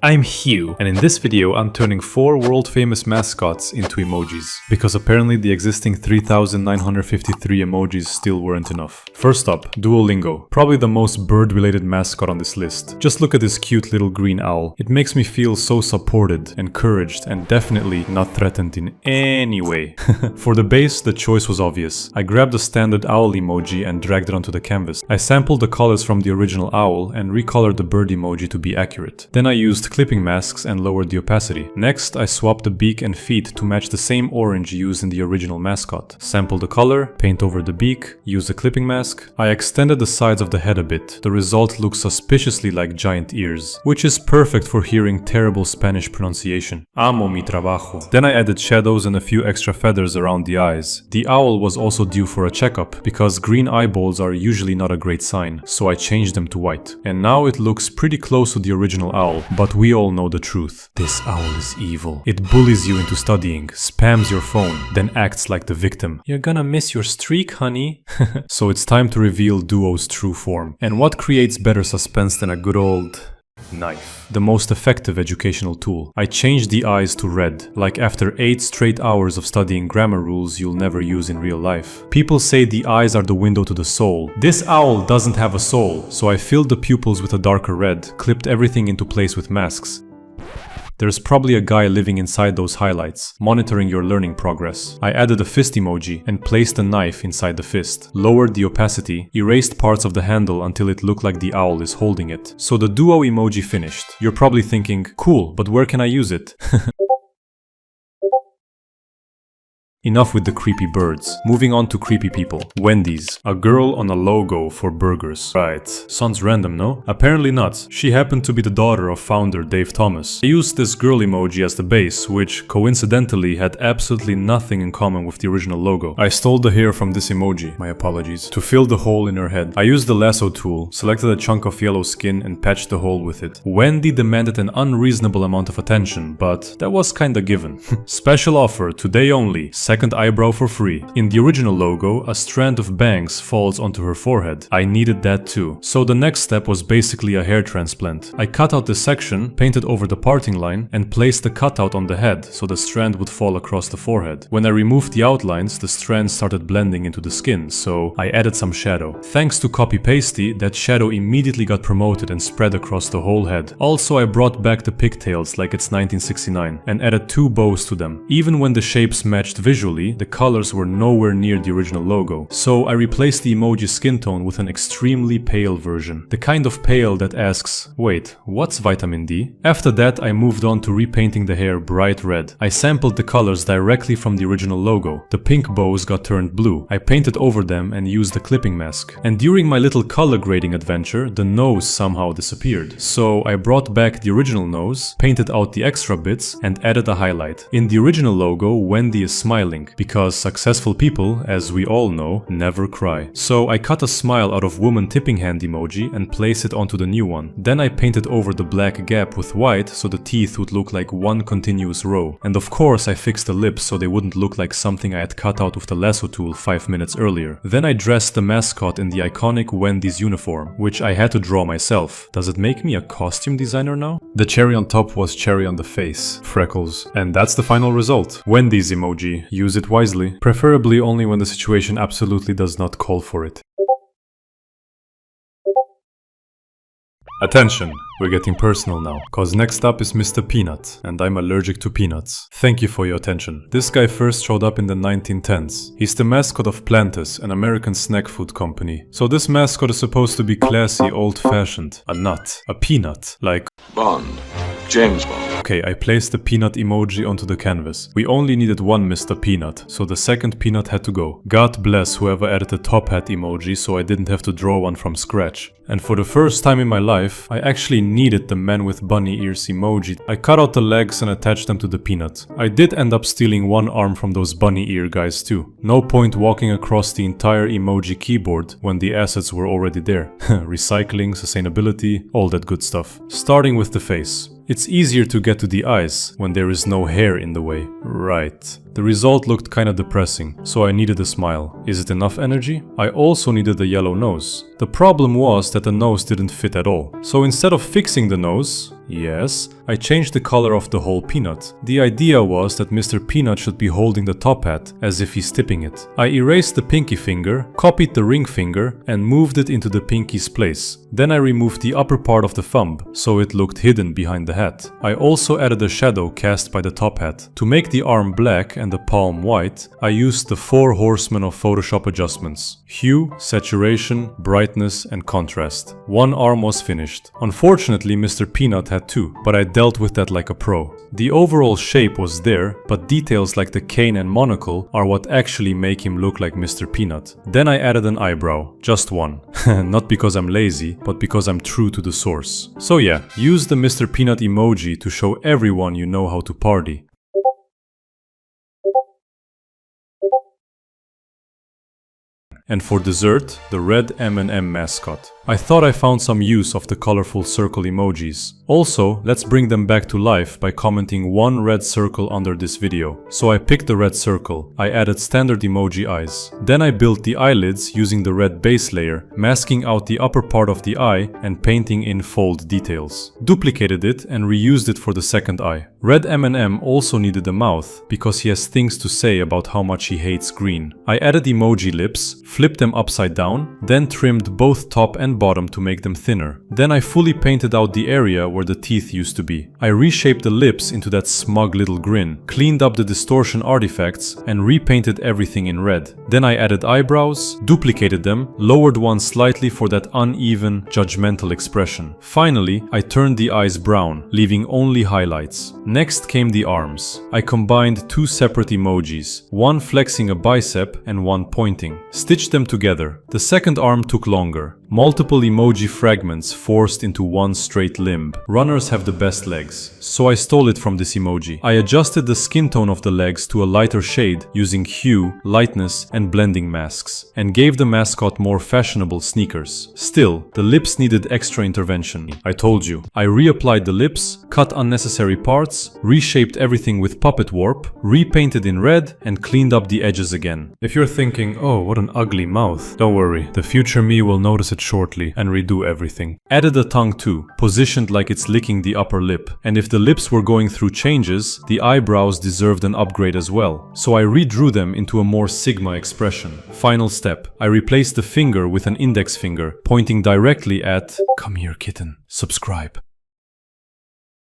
I'm Hugh, and in this video I'm turning 4 world-famous mascots into emojis, because apparently the existing 3,953 emojis still weren't enough. First up, Duolingo, probably the most bird-related mascot on this list. Just look at this cute little green owl. It makes me feel so supported, encouraged, and definitely not threatened in any way. For the base, the choice was obvious. I grabbed the standard owl emoji and dragged it onto the canvas. I sampled the colors from the original owl and recolored the bird emoji to be accurate. Then I used clipping masks and lowered the opacity. Next, I swapped the beak and feet to match the same orange used in the original mascot. Sample the color, paint over the beak, use a clipping mask. I extended the sides of the head a bit. The result looks suspiciously like giant ears, which is perfect for hearing terrible Spanish pronunciation. Amo mi trabajo. Then I added shadows and a few extra feathers around the eyes. The owl was also due for a checkup, because green eyeballs are usually not a great sign, so I changed them to white. And now it looks pretty close to the original owl, but we all know the truth. This owl is evil. It bullies you into studying, spams your phone, then acts like the victim. You're gonna miss your streak, honey. So it's time to reveal Duo's true form. And what creates better suspense than a good old knife? The most effective educational tool. I changed the eyes to red, like after 8 straight hours of studying grammar rules you'll never use in real life. People say the eyes are the window to the soul. This owl doesn't have a soul, so I filled the pupils with a darker red, clipped everything into place with masks. There's probably a guy living inside those highlights, monitoring your learning progress. I added a fist emoji and placed a knife inside the fist, lowered the opacity, erased parts of the handle until it looked like the owl is holding it. So the Duo emoji finished. You're probably thinking, cool, but where can I use it? Enough with the creepy birds. Moving on to creepy people. Wendy's. A girl on a logo for burgers. Right. Sounds random, no? Apparently not. She happened to be the daughter of founder Dave Thomas. I used this girl emoji as the base, which coincidentally had absolutely nothing in common with the original logo. I stole the hair from this emoji, my apologies, to fill the hole in her head. I used the lasso tool, selected a chunk of yellow skin and patched the hole with it. Wendy demanded an unreasonable amount of attention, but that was kinda given. Special offer, today only. Second eyebrow for free. In the original logo, a strand of bangs falls onto her forehead. I needed that too. So the next step was basically a hair transplant. I cut out this section, painted over the parting line, and placed the cutout on the head so the strand would fall across the forehead. When I removed the outlines, the strands started blending into the skin, so I added some shadow. Thanks to copy-pasty, that shadow immediately got promoted and spread across the whole head. Also, I brought back the pigtails like it's 1969 and added 2 bows to them. Even when the shapes matched visually, the colors were nowhere near the original logo, so I replaced the emoji skin tone with an extremely pale version. The kind of pale that asks, wait, what's vitamin D? After that, I moved on to repainting the hair bright red. I sampled the colors directly from the original logo. The pink bows got turned blue. I painted over them and used the clipping mask. And during my little color grading adventure, the nose somehow disappeared. So I brought back the original nose, painted out the extra bits, and added a highlight. In the original logo, Wendy is smiling, because successful people, as we all know, never cry. So I cut a smile out of woman tipping hand emoji and placed it onto the new one. Then I painted over the black gap with white so the teeth would look like one continuous row. And of course I fixed the lips so they wouldn't look like something I had cut out with the lasso tool 5 minutes earlier. Then I dressed the mascot in the iconic Wendy's uniform, which I had to draw myself. Does it make me a costume designer now? The cherry on top was cherry on the face, freckles. And that's the final result. Wendy's emoji. Use it wisely, preferably only when the situation absolutely does not call for it. Attention, we're getting personal now, cause next up is Mr. Peanut, and I'm allergic to peanuts. Thank you for your attention. This guy first showed up in the 1910s. He's the mascot of Plantus, an American snack food company. So this mascot is supposed to be classy, old-fashioned. A nut. A peanut. Like Bond. James Bond. Okay, I placed the peanut emoji onto the canvas. We only needed one Mr. Peanut, so the second peanut had to go. God bless whoever added the top hat emoji so I didn't have to draw one from scratch. And for the first time in my life, I actually needed the man with bunny ears emoji. I cut out the legs and attached them to the peanut. I did end up stealing one arm from those bunny ear guys too. No point walking across the entire emoji keyboard when the assets were already there. Recycling, sustainability, all that good stuff. Starting with the face. It's easier to get to the eyes when there is no hair in the way. Right. The result looked kinda depressing, so I needed a smile. Is it enough energy? I also needed a yellow nose. The problem was that the nose didn't fit at all. So instead of fixing the nose, yes, I changed the color of the whole peanut. The idea was that Mr. Peanut should be holding the top hat as if he's tipping it. I erased the pinky finger, copied the ring finger, and moved it into the pinky's place. Then I removed the upper part of the thumb, so it looked hidden behind the hat. I also added a shadow cast by the top hat. To make the arm black and the palm white, I used the 4 horsemen of Photoshop adjustments: hue, saturation, brightness, and contrast. One arm was finished. Unfortunately, Mr. Peanut had 2, but I dealt with that like a pro. The overall shape was there, but details like the cane and monocle are what actually make him look like Mr. Peanut. Then I added an eyebrow, just one. Not because I'm lazy, but because I'm true to the source. So yeah, use the Mr. Peanut emoji to show everyone you know how to party. And for dessert, the red M&M mascot. I thought I found some use of the colorful circle emojis. Also, let's bring them back to life by commenting one red circle under this video. So I picked the red circle. I added standard emoji eyes. Then I built the eyelids using the red base layer, masking out the upper part of the eye and painting in fold details. Duplicated it and reused it for the second eye. Red M&M also needed a mouth because he has things to say about how much he hates green. I added emoji lips, flipped them upside down, then trimmed both top and bottom to make them thinner. Then I fully painted out the area where the teeth used to be. I reshaped the lips into that smug little grin, cleaned up the distortion artifacts, and repainted everything in red. Then I added eyebrows, duplicated them, lowered one slightly for that uneven, judgmental expression. Finally, I turned the eyes brown, leaving only highlights. Next came the arms. I combined 2 separate emojis, one flexing a bicep and one pointing. Stitched them together. The second arm took longer. Multiple emoji fragments forced into one straight limb. Runners have the best legs, so I stole it from this emoji. I adjusted the skin tone of the legs to a lighter shade using hue, lightness, and blending masks, and gave the mascot more fashionable sneakers. Still, the lips needed extra intervention. I told you. I reapplied the lips, cut unnecessary parts, reshaped everything with puppet warp, repainted in red, and cleaned up the edges again. If you're thinking, oh, what an ugly mouth, don't worry, the future me will notice it shortly and redo everything. Added a tongue too, positioned like it's licking the upper lip. And if the lips were going through changes, the eyebrows deserved an upgrade as well. So I redrew them into a more Sigma expression. Final step. I replaced the finger with an index finger, pointing directly at "Come here, kitten. Subscribe."